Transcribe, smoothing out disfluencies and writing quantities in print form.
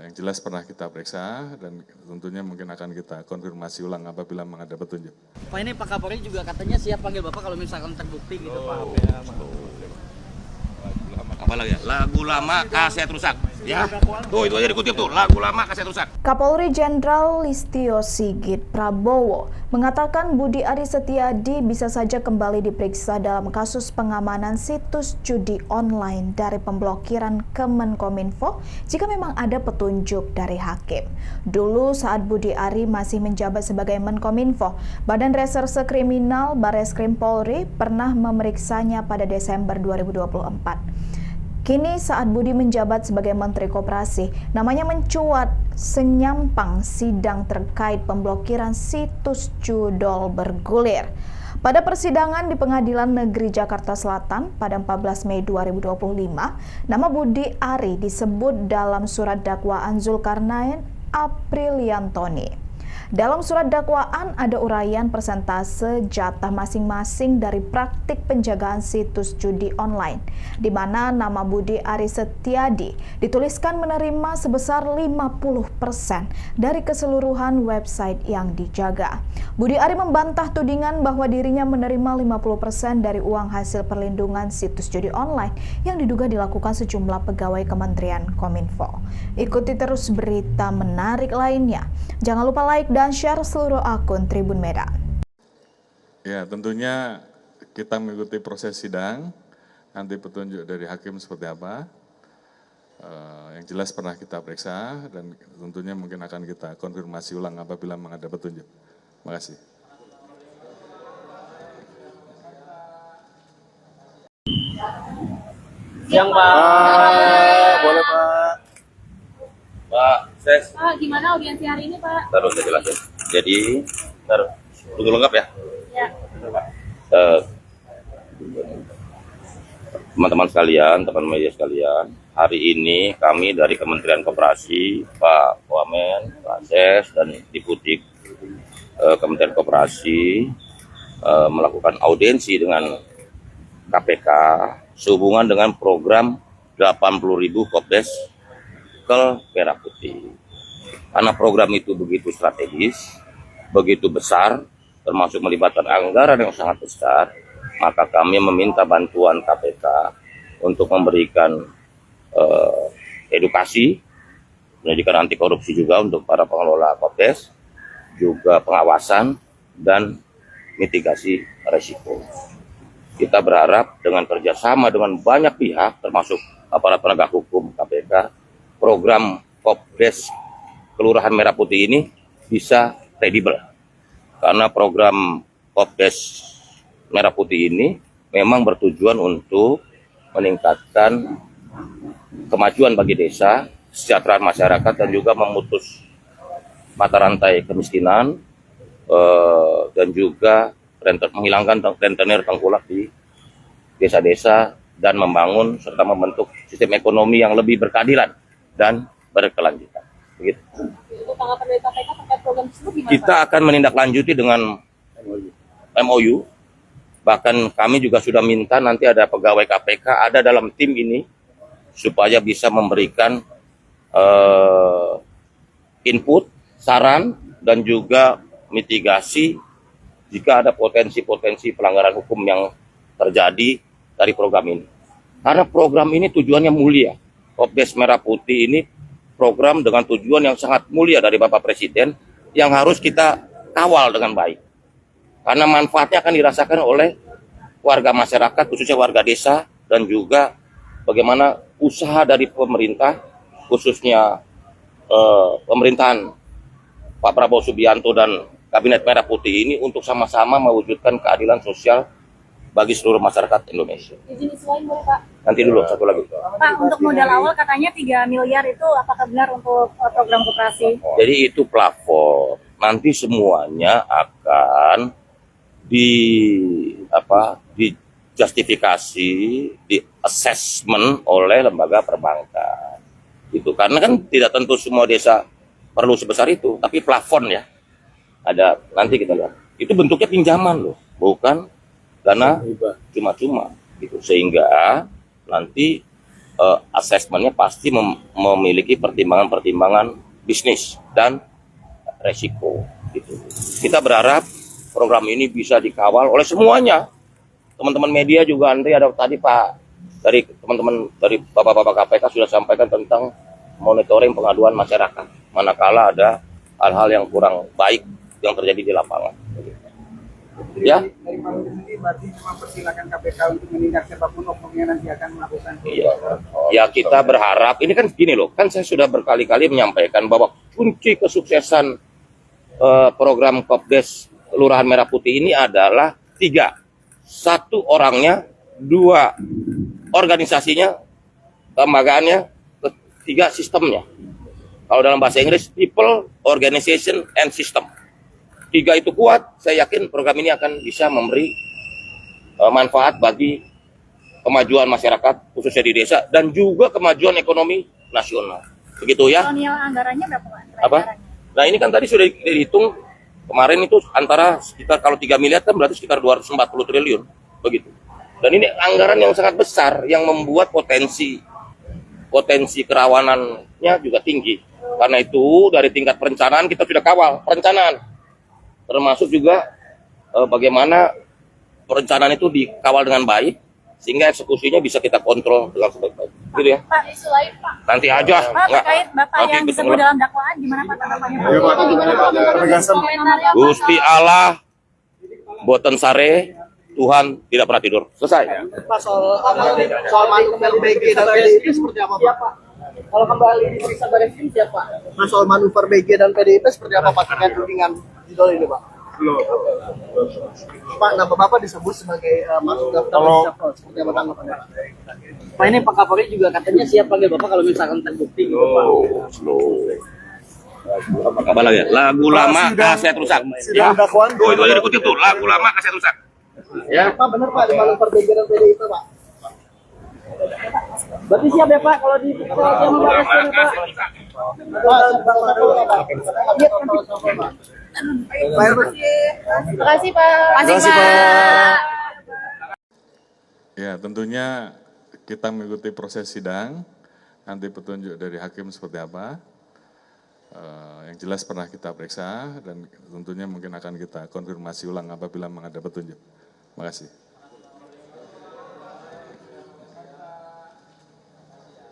Yang jelas pernah kita periksa dan tentunya mungkin akan kita konfirmasi ulang apabila memang ada petunjuk. Pak, ini Pak Kapolri juga katanya siap panggil Bapak kalau misalkan terbukti gitu Pak. Apalagi ya? Lagu lama kaset rusak. Ya, tuh itu aja dikutip tuh, lagu lama kaset rusak. Kapolri Jenderal Listio Sigit Prabowo mengatakan Budi Aris Setiadi bisa saja kembali diperiksa dalam kasus pengamanan situs judi online dari pemblokiran Kemenkominfo jika memang ada petunjuk dari hakim. Dulu saat Budi Ari masih menjabat sebagai Menkominfo, Badan Reserse Kriminal Barreskrim Polri pernah memeriksanya pada Desember 2024. Kini saat Budi menjabat sebagai Menteri Koperasi, namanya mencuat senyampang sidang terkait pemblokiran situs judol bergulir. Pada persidangan di Pengadilan Negeri Jakarta Selatan pada 14 Mei 2025, nama Budi Ari disebut dalam surat dakwaan Zulkarnain Apriliantoni. Dalam surat dakwaan ada uraian persentase jatah masing-masing dari praktik penjagaan situs judi online, di mana nama Budi Aris Setiadi dituliskan menerima sebesar 50% dari keseluruhan website yang dijaga. Budi Ari membantah tudingan bahwa dirinya menerima 50% dari uang hasil perlindungan situs judi online yang diduga dilakukan sejumlah pegawai Kementerian Kominfo. Ikuti terus berita menarik lainnya. Jangan lupa like dan share seluruh akun Tribun Medan. Ya, tentunya kita mengikuti proses sidang, nanti petunjuk dari hakim seperti apa. Yang jelas pernah kita periksa dan tentunya mungkin akan kita konfirmasi ulang apabila memang ada petunjuk. Terima kasih. Siang Pak. Boleh Pak. Pak, Ses. Pak, gimana audiensi hari ini, Pak? Taruh saya jelasin. Jadi, taruh. Tunggu lengkap ya. Ya. Teman-teman sekalian, teman media sekalian, hari ini kami dari Kementerian Koperasi, Pak Wamen, Pak Ses, dan Diputik Kementerian Koperasi melakukan audiensi dengan KPK sehubungan dengan program 80.000 Kopdes Merah Putih. Karena program itu begitu strategis, begitu besar, termasuk melibatkan anggaran yang sangat besar, maka kami meminta bantuan KPK untuk memberikan edukasi, pendidikan anti korupsi juga untuk para pengelola Kopdes, juga pengawasan dan mitigasi risiko. Kita berharap dengan kerjasama dengan banyak pihak, termasuk aparat penegak hukum KPK, program Kopdes Kelurahan Merah Putih ini bisa kredibel. Karena program Kopdes Merah Putih ini memang bertujuan untuk meningkatkan kemajuan bagi desa, kesejahteraan masyarakat, dan juga memutus mata rantai kemiskinan dan juga menghilangkan rentenir tengkulak di desa-desa dan membangun serta membentuk sistem ekonomi yang lebih berkeadilan dan berkelanjutan. Begitu. Untuk tanggapan dari KPK terkait program tersebut gimana, Kita Pak? akan menindaklanjuti dengan MOU. Bahkan kami juga sudah minta nanti ada pegawai KPK ada dalam tim ini supaya bisa memberikan input, saran, dan juga mitigasi jika ada potensi-potensi pelanggaran hukum yang terjadi dari program ini. Karena program ini tujuannya mulia. Kopdes Merah Putih ini program dengan tujuan yang sangat mulia dari Bapak Presiden yang harus kita kawal dengan baik. Karena manfaatnya akan dirasakan oleh warga masyarakat, khususnya warga desa, dan juga bagaimana usaha dari pemerintah, khususnya pemerintahan Pak Prabowo Subianto dan Kabinet Merah Putih ini untuk sama-sama mewujudkan keadilan sosial bagi seluruh masyarakat Indonesia. Izin selain boleh, Pak? Nanti dulu, satu lagi. Pak, untuk modal awal katanya 3 miliar itu apakah benar untuk program koperasi? Jadi itu plafon. Nanti semuanya akan dijustifikasi, di assessment oleh lembaga perbankan. Itu karena kan tidak tentu semua desa perlu sebesar itu, tapi plafon ya. Ada, nanti kita lihat. Itu bentuknya pinjaman loh, bukan dana cuma-cuma gitu. Sehingga nanti asesmennya pasti memiliki pertimbangan-pertimbangan bisnis dan resiko. Gitu. Kita berharap program ini bisa dikawal oleh semuanya. Teman-teman media juga, Andri, ada tadi Pak dari teman-teman dari Bapak-Bapak KPK sudah sampaikan tentang monitoring pengaduan masyarakat. Manakala ada hal-hal yang kurang baik yang terjadi di lapangan. Ya. Dari Pak Luhut sendiri berarti mempersilakan KPK untuk menindak siapapun oknum yang nanti akan melakukan. Iya. Ya kita berharap, ini kan gini loh, kan saya sudah berkali-kali menyampaikan bahwa kunci kesuksesan program Kopdes Kelurahan Merah Putih ini adalah 3. 1 orangnya, 2 organisasinya, kelembagaannya, 3 sistemnya. Kalau dalam bahasa Inggris, people, organization, and system. 3 itu kuat, saya yakin program ini akan bisa memberi manfaat bagi kemajuan masyarakat, khususnya di desa, dan juga kemajuan ekonomi nasional. Begitu ya. Kalau nilai anggarannya berapa Pak? Apa? Nah ini kan tadi sudah dihitung, kemarin itu antara sekitar, kalau 3 miliar kan berarti sekitar 240 triliun. Begitu. Dan ini anggaran yang sangat besar, yang membuat potensi kerawanannya juga tinggi. Karena itu dari tingkat perencanaan kita sudah kawal perencanaan. Termasuk juga bagaimana perencanaan itu dikawal dengan baik sehingga eksekusinya bisa kita kontrol dengan sebaik-baik. Gitu ya. Pak, isu lain Pak. Nanti aja. Pak, terkait Bapak Nanti yang disebut dalam dakwaan, gimana Pak tanggapannya Pak? Gusti Allah boten sare, Tuhan tidak pernah tidur. Selesai. Pak, soal manuver BG dan PDIP seperti apa Pak? Kalau kembali diperiksa Baris Krim siapa? Nah, soal manuver BG dan PDIP seperti apa Pak terkait tudingan idol ini Pak? Pak, nama Bapak disebut sebagai masuk daftar reshuffle. Seperti apa tanggapannya Pak? Pak, ini Pak Kapolri juga katanya siap panggil Bapak kalau misalkan terbukti gitu Pak. Apa kabar lagi? Lagu lama kaset rusak. Ya. Oh, itu aja dikutip tuh. Lagu lama kaset rusak. Ya. Pak, benar Pak, di manuver BG dan PDIP Pak? Berarti siap ya Pak kalau di sama Baris Krim ya, Pak. Terima kasih Pak. Ya, tentunya kita mengikuti proses sidang, nanti petunjuk dari hakim seperti apa. Yang jelas pernah kita periksa dan tentunya mungkin akan kita konfirmasi ulang apabila ada petunjuk. Terima kasih.